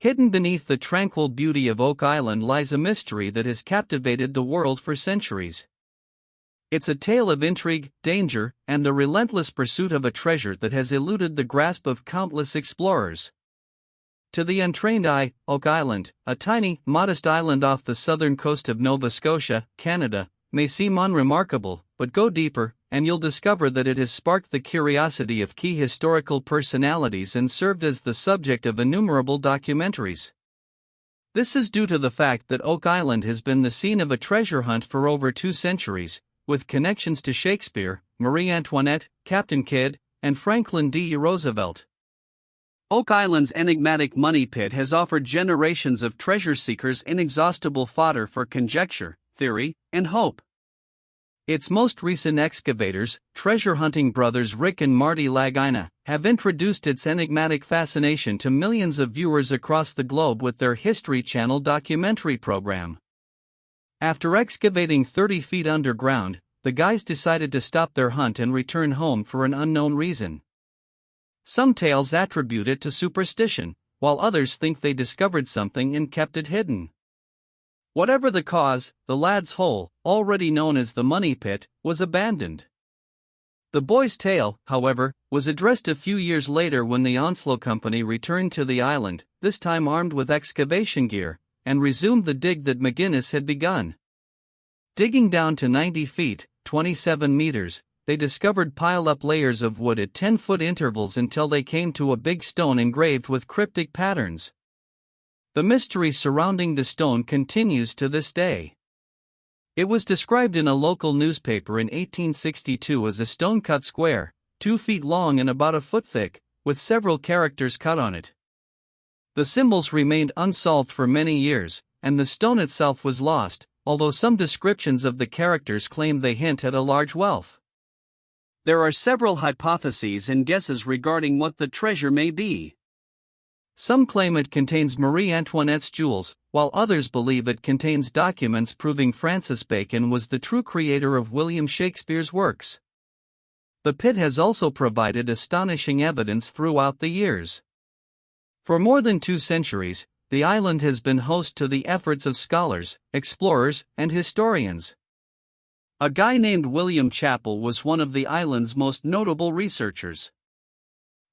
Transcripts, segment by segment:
Hidden beneath the tranquil beauty of Oak Island lies a mystery that has captivated the world for centuries. It's a tale of intrigue, danger, and the relentless pursuit of a treasure that has eluded the grasp of countless explorers. To the untrained eye, Oak Island, a tiny, modest island off the southern coast of Nova Scotia, Canada, may seem unremarkable, but go deeper, and you'll discover that it has sparked the curiosity of key historical personalities and served as the subject of innumerable documentaries. This is due to the fact that Oak Island has been the scene of a treasure hunt for over 2 centuries, with connections to Shakespeare, Marie Antoinette, Captain Kidd, and Franklin D. Roosevelt. Oak Island's enigmatic money pit has offered generations of treasure seekers inexhaustible fodder for conjecture, theory, and hope. Its most recent excavators, treasure-hunting brothers Rick and Marty Lagina, have introduced its enigmatic fascination to millions of viewers across the globe with their History Channel documentary program. After excavating 30 feet underground, the guys decided to stop their hunt and return home for an unknown reason. Some tales attribute it to superstition, while others think they discovered something and kept it hidden. Whatever the cause, the lads' hole, already known as the Money Pit, was abandoned. The boys' tale, however, was addressed a few years later when the Onslow Company returned to the island, this time armed with excavation gear, and resumed the dig that McGuinness had begun. Digging down to 90 feet, 27 meters, they discovered piled-up layers of wood at 10-foot intervals until they came to a big stone engraved with cryptic patterns. The mystery surrounding the stone continues to this day. It was described in a local newspaper in 1862 as a stone-cut square, 2 feet long and about a foot thick, with several characters cut on it. The symbols remained unsolved for many years, and the stone itself was lost, although some descriptions of the characters claim they hint at a large wealth. There are several hypotheses and guesses regarding what the treasure may be. Some claim it contains Marie Antoinette's jewels, while others believe it contains documents proving Francis Bacon was the true creator of William Shakespeare's works. The pit has also provided astonishing evidence throughout the years. For more than 2 centuries, the island has been host to the efforts of scholars, explorers, and historians. A guy named William Chappell was one of the island's most notable researchers.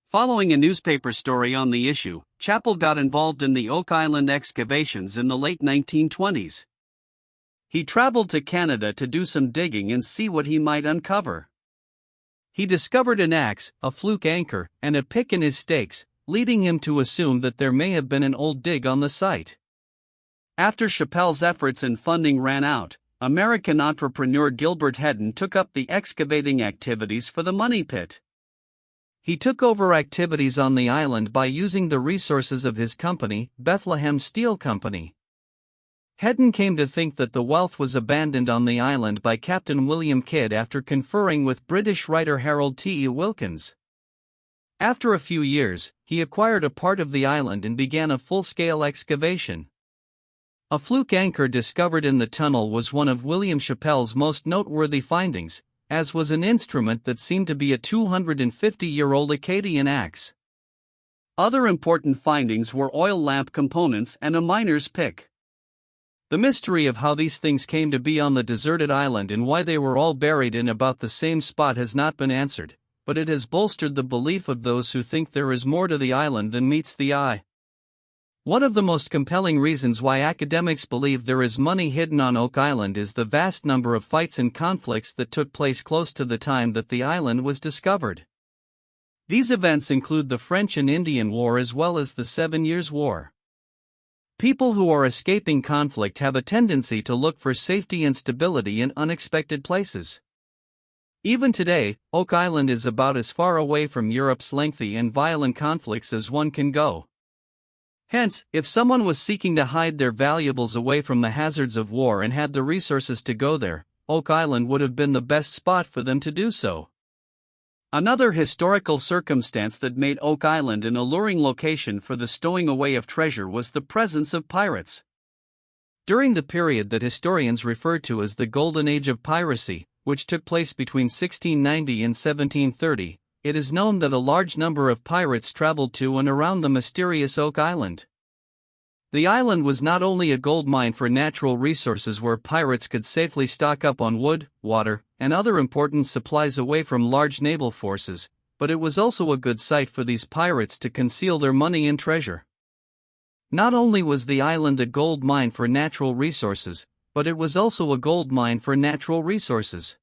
Following a newspaper story on the issue, Chappell got involved in the Oak Island excavations in the late 1920s. He traveled to Canada to do some digging and see what he might uncover. He discovered an axe, a fluke anchor, and a pick in his stakes, leading him to assume that there may have been an old dig on the site. After Chappell's efforts and funding ran out, American entrepreneur Gilbert Hedden took up the excavating activities for the Money Pit. He took over activities on the island by using the resources of his company, Bethlehem Steel Company. Hedden came to think that the wealth was abandoned on the island by Captain William Kidd after conferring with British writer Harold T. E. Wilkins. After a few years, he acquired a part of the island and began a full-scale excavation. A fluke anchor discovered in the tunnel was one of William Chappell's most noteworthy findings, as was an instrument that seemed to be a 250-year-old Acadian axe. Other important findings were oil lamp components and a miner's pick. The mystery of how these things came to be on the deserted island and why they were all buried in about the same spot has not been answered, but it has bolstered the belief of those who think there is more to the island than meets the eye. One of the most compelling reasons why academics believe there is money hidden on Oak Island is the vast number of fights and conflicts that took place close to the time that the island was discovered. These events include the French and Indian War as well as the 7 Years' War. People who are escaping conflict have a tendency to look for safety and stability in unexpected places. Even today, Oak Island is about as far away from Europe's lengthy and violent conflicts as one can go. Hence, if someone was seeking to hide their valuables away from the hazards of war and had the resources to go there, Oak Island would have been the best spot for them to do so. Another historical circumstance that made Oak Island an alluring location for the stowing away of treasure was the presence of pirates. During the period that historians refer to as the Golden Age of Piracy, which took place between 1690 and 1730, it is known that a large number of pirates traveled to and around the mysterious Oak Island. The island was not only a gold mine for natural resources where pirates could safely stock up on wood, water, and other important supplies away from large naval forces, but it was also a good site for these pirates to conceal their money and treasure. Not only was the island a gold mine for natural resources, but it was also a gold mine for natural resources.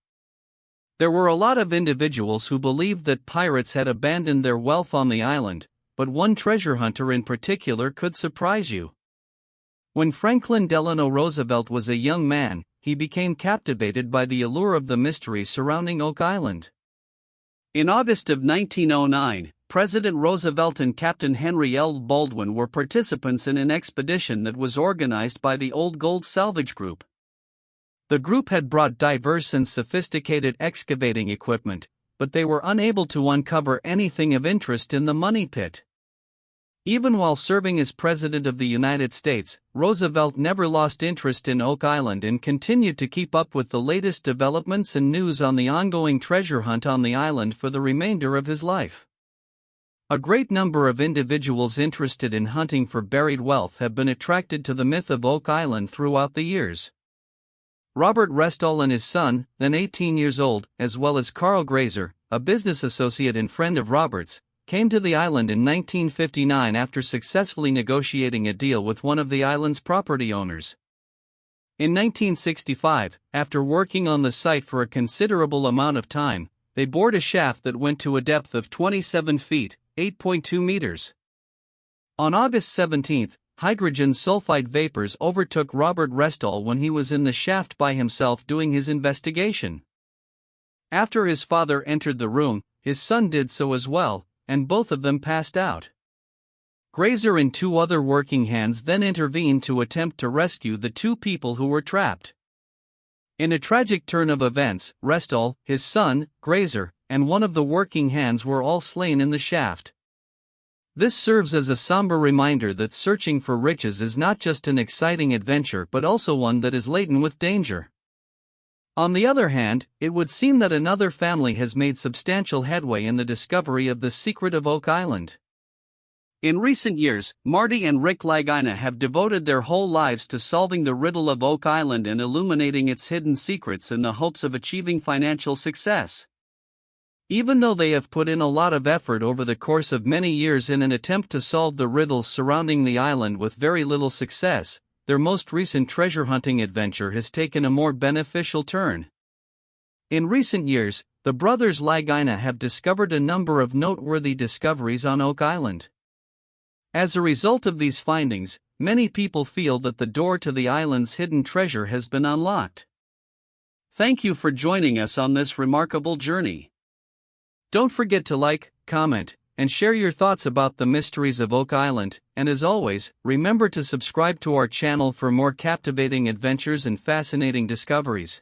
There were a lot of individuals who believed that pirates had abandoned their wealth on the island, but one treasure hunter in particular could surprise you. When Franklin Delano Roosevelt was a young man, he became captivated by the allure of the mystery surrounding Oak Island. In August of 1909, President Roosevelt and Captain Henry L. Baldwin were participants in an expedition that was organized by the Old Gold Salvage Group. The group had brought diverse and sophisticated excavating equipment, but they were unable to uncover anything of interest in the money pit. Even while serving as President of the United States, Roosevelt never lost interest in Oak Island and continued to keep up with the latest developments and news on the ongoing treasure hunt on the island for the remainder of his life. A great number of individuals interested in hunting for buried wealth have been attracted to the myth of Oak Island throughout the years. Robert Restall and his son, then 18 years old, as well as Carl Grazer, a business associate and friend of Robert's, came to the island in 1959 after successfully negotiating a deal with one of the island's property owners. In 1965, after working on the site for a considerable amount of time, they bored a shaft that went to a depth of 27 feet, 8.2 meters. On August 17, hydrogen sulfide vapors overtook Robert Restall when he was in the shaft by himself doing his investigation. After his father entered the room, his son did so as well, and both of them passed out. Grazer and two other working hands then intervened to attempt to rescue the two people who were trapped. In a tragic turn of events, Restall, his son, Grazer, and one of the working hands were all slain in the shaft. This serves as a somber reminder that searching for riches is not just an exciting adventure but also one that is laden with danger. On the other hand, it would seem that another family has made substantial headway in the discovery of the secret of Oak Island. In recent years, Marty and Rick Lagina have devoted their whole lives to solving the riddle of Oak Island and illuminating its hidden secrets in the hopes of achieving financial success. Even though they have put in a lot of effort over the course of many years in an attempt to solve the riddles surrounding the island with very little success, their most recent treasure hunting adventure has taken a more beneficial turn. In recent years, the brothers Lagina have discovered a number of noteworthy discoveries on Oak Island. As a result of these findings, many people feel that the door to the island's hidden treasure has been unlocked. Thank you for joining us on this remarkable journey. Don't forget to like, comment, and share your thoughts about the mysteries of Oak Island, and as always, remember to subscribe to our channel for more captivating adventures and fascinating discoveries.